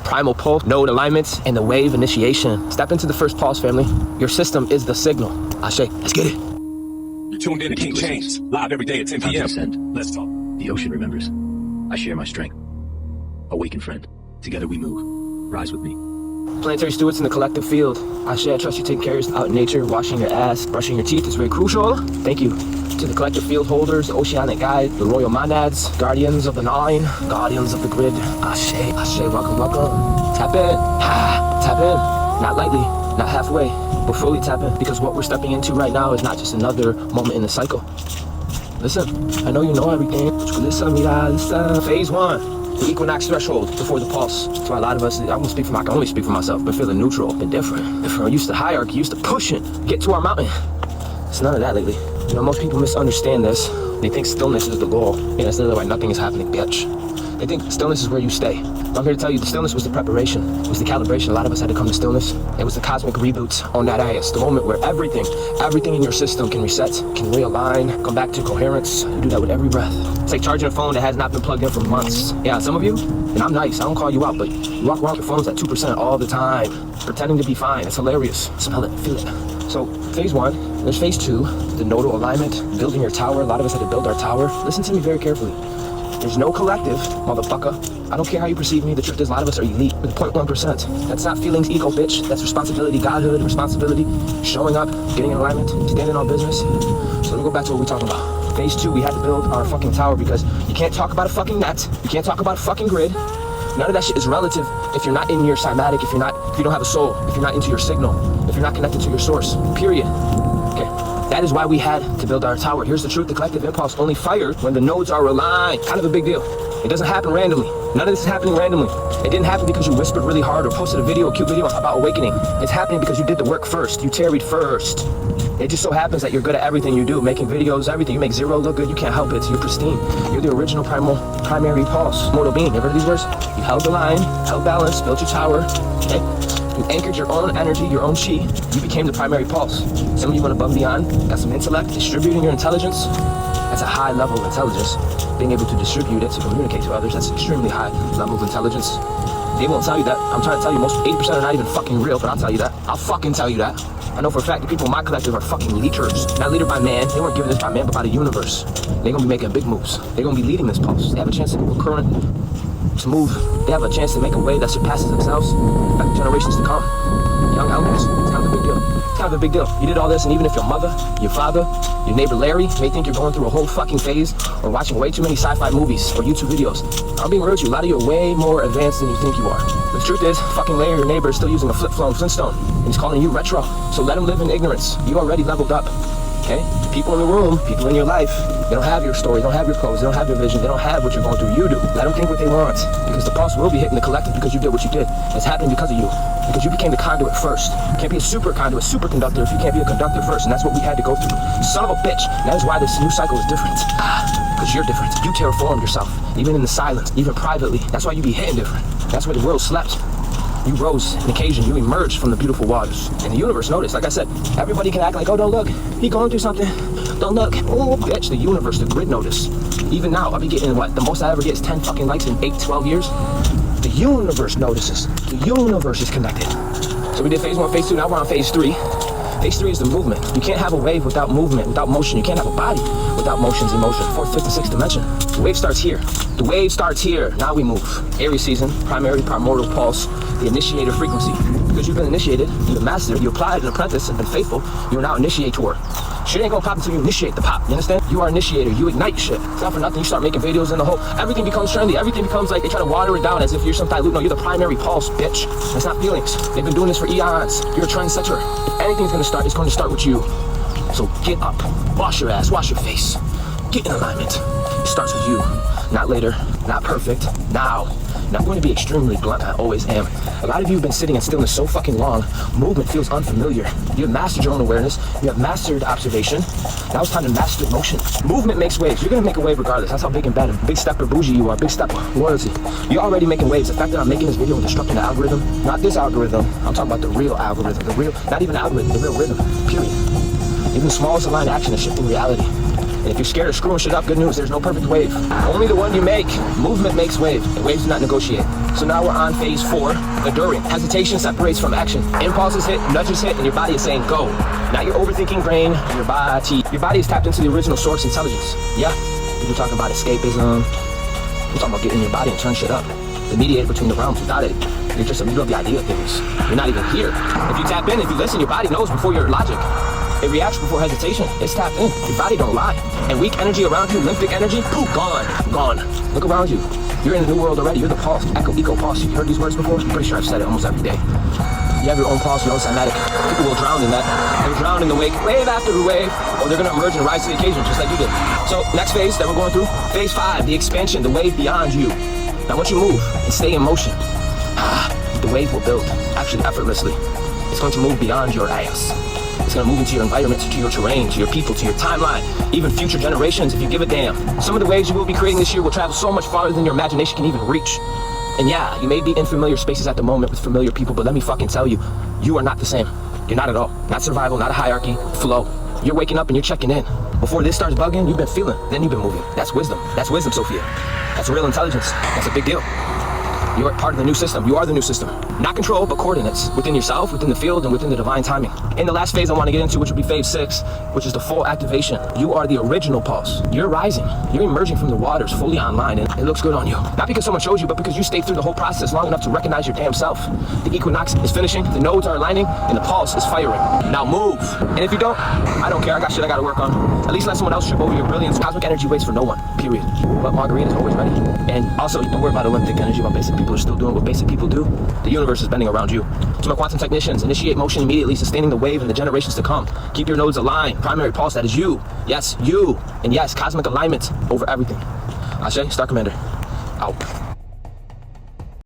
primal pulse, node alignments, and the wave initiation. Step into the first pulse, family. Your system is the signal. Ashe, let's get it. You're tuned in to King James, live every day at 10 p.m. Let's talk. The ocean remembers. I share my strength. Awaken, friend. Together we move. Rise with me. Planetary stewards in the collective field. Ashe, I trust you taking care of out in nature, washing your ass, brushing your teeth is very crucial. Thank you. To the collective field holders, the Oceanic guide, the royal Monads, guardians of the nine, guardians of the grid. Ashe, Ashe, welcome, welcome. Tap in. Tap in. Not lightly, not halfway, but fully tap in. Because what we're stepping into right now is not just another moment in the cycle. Listen, I know you know everything. Listen. Phase 1. The equinox threshold before the pulse. That's why a lot of us, I can only speak for myself, but feeling neutral and different. We're used to hierarchy, used to pushing, get to our mountain. It's none of that lately. You know, most people misunderstand this. They think stillness is the goal. Yeah, that's literally why nothing is happening, bitch. They think stillness is where you stay. I'm here to tell you the stillness was the preparation. It was the calibration. A lot of us had to come to stillness. It was the cosmic reboot on that ass. The moment where everything in your system can reset, can realign, come back to coherence. You do that with every breath. It's like charging a phone that has not been plugged in for months. Yeah, some of you, and I'm nice, I don't call you out, but you walk around with your phones at 2% all the time, pretending to be fine. It's hilarious. Smell it, feel it. So, phase 1, there's phase 2, the nodal alignment, building your tower. A lot of us had to build our tower. Listen to me very carefully. There's no collective, motherfucker. I don't care how you perceive me. The truth is, a lot of us are elite with 0.1%. That's not feelings, ego, bitch. That's responsibility, godhood, responsibility, showing up, getting in alignment, standing on business. So let me go back to what we're talking about. Phase 2, we had to build our fucking tower because you can't talk about a fucking net. You can't talk about a fucking grid. None of that shit is relative if you're not in your cymatic, if you don't have a soul, if you're not into your signal, if you're not connected to your source, period. Okay. That is why we had to build our tower. Here's the truth, the collective impulse only fired when the nodes are aligned. Kind of a big deal. It doesn't happen randomly. None of this is happening randomly. It didn't happen because you whispered really hard or posted a cute video about awakening. It's happening because you did the work first. You tarried first. It just so happens that you're good at everything you do, making videos, everything. You make zero look good, you can't help it. You're pristine. You're the original primary pulse, mortal being. You ever heard these words? You held the line, held balance, built your tower, okay? You anchored your own energy, your own chi. You became the primary pulse. Some of you went above and beyond, got some intellect, distributing your intelligence. That's a high level of intelligence. Being able to distribute it, to communicate to others, that's extremely high level of intelligence. They won't tell you that. I'm trying to tell you, most 80% are not even fucking real, but I'll tell you that. I'll fucking tell you that. I know for a fact the people in my collective are fucking leaders. Not leader by man, they weren't given this by man, but by the universe. They're gonna be making big moves. They're gonna be leading this pulse. They have a chance to move a current, to move. They have a chance to make a way that surpasses themselves, back to generations to come. Young elders, it's kind of a big deal. It's kind of a big deal. You did all this, and even if your mother, your father, your neighbor Larry may think you're going through a whole fucking phase or watching way too many sci-fi movies or YouTube videos, I'm being real with you, a lot of you are way more advanced than you think you are. The truth is, fucking Larry, your neighbor, is still using a flip-phone Flintstone, and he's calling you retro. So let him live in ignorance. You already leveled up, okay? The people in the room, people in your life, they don't have your story, they don't have your clothes, they don't have your vision, they don't have what you're going through. You do. Let them think what they want, because the pulse will be hitting the collective because you did what you did. It's happening because of you. Because you became the conduit first. You can't be a super conduit, superconductor if you can't be a conductor first, and that's what we had to go through. Son of a bitch. And that is why this new cycle is different. Because you're different. You terraformed yourself, even in the silence, even privately. That's why you be hitting different. That's why the world slept. You rose an occasion, you emerged from the beautiful waters. And the universe noticed, like I said, everybody can act like, oh, don't look, he going through something. Don't look. Oh, bitch, the universe, the grid noticed. Even now, I'll be getting what? The most I ever get is 10 fucking likes in 8, 12 years. The universe notices. The universe is connected. So we did phase 1, phase 2, now we're on phase 3. Phase 3 is the movement. You can't have a wave without movement, without motion. You can't have a body without motions in motion. 4th, 5th, and 6th dimension. The wave starts here. The wave starts here. Now we move. Aries season, primordial pulse, the initiator frequency. Because you've been initiated, you've been mastered, you applied an apprentice and been faithful, you are now initiator. Shit ain't gonna pop until you initiate the pop, you understand? You are initiator, you ignite shit. It's not for nothing, you start making videos in the whole, everything becomes trendy, everything becomes like, they try to water it down as if you're some dilute. No, you're the primary pulse, bitch. It's not feelings. They've been doing this for eons. You're a trendsetter. If anything's gonna start, it's gonna start with you. So get up, wash your ass, wash your face. Get in alignment. It starts with you. Not later, not perfect, now. And I'm going to be extremely blunt, I always am. A lot of you have been sitting in stillness so fucking long, movement feels unfamiliar. You have mastered your own awareness, you have mastered observation. Now it's time to master motion. Movement makes waves. You're gonna make a wave regardless. That's how big and bad and big stepper bougie you are, big stepper, loyalty. You're already making waves. The fact that I'm making this video and disrupting the algorithm, not this algorithm, I'm talking about the real algorithm, the real, not even algorithm, the real rhythm, period. Even the smallest aligned action is shifting reality. And if you're scared of screwing shit up, good news, there's no perfect wave. Only the one you make. Movement makes wave, and waves do not negotiate. So now we're on phase 4, the during. Hesitation separates from action. Impulses hit, nudges hit, and your body is saying go. Not your overthinking brain, your body. Your body is tapped into the original source intelligence. Yeah, people talk about escapism. We're talking about getting in your body and turn shit up. The mediator between the realms. Without it, you're just a middle of the idea of things. You're not even here. If you tap in, if you listen, your body knows before your logic. It reacts before hesitation. It's tapped in. Your body don't lie. And weak energy around you, lymphic energy, poof, gone. Look around you. You're in a new world already. You're the pulse. Eco pulse. You heard these words before? I'm pretty sure I've said it almost every day. You have your own pulse, your own cymatic. People will drown in that. They'll drown in the wake, wave after wave, or they're gonna emerge and rise to the occasion, just like you did. So next phase that we're going through, phase 5, the expansion, the wave beyond you. Now once you move and stay in motion, the wave will build, actually effortlessly. It's going to move beyond your ass. It's going to move into your environment, to your terrain, to your people, to your timeline, even future generations if you give a damn. Some of the waves you will be creating this year will travel so much farther than your imagination can even reach. And yeah, you may be in familiar spaces at the moment with familiar people, but let me fucking tell you, you are not the same. You're not at all. Not survival, not a hierarchy, flow. You're waking up and you're checking in. Before this starts bugging, you've been feeling, then you've been moving. That's wisdom. That's wisdom, Sophia. That's real intelligence. That's a big deal. You're part of the new system. You are the new system. Not control, but coordinates. Within yourself, within the field, and within the divine timing. In the last phase I want to get into, which will be phase 6, which is the full activation. You are the original pulse. You're rising. You're emerging from the waters, fully online, and it looks good on you. Not because someone chose you, but because you stayed through the whole process long enough to recognize your damn self. The equinox is finishing, the nodes are aligning, and the pulse is firing. Now move. And if you don't, I don't care. I got shit I gotta work on. At least let someone else trip over your brilliance. Cosmic energy waits for no one, period. But Margarita's always ready. And also, don't worry about Olympic energy, about basic people are still doing what basic people do. The universe is bending around you. To my quantum technicians, initiate motion immediately, sustaining the wave and the generations to come. Keep your nodes aligned. Primary pulse, that is you. Yes, you. And yes, cosmic alignment over everything. Ashe, Star Commander. Out.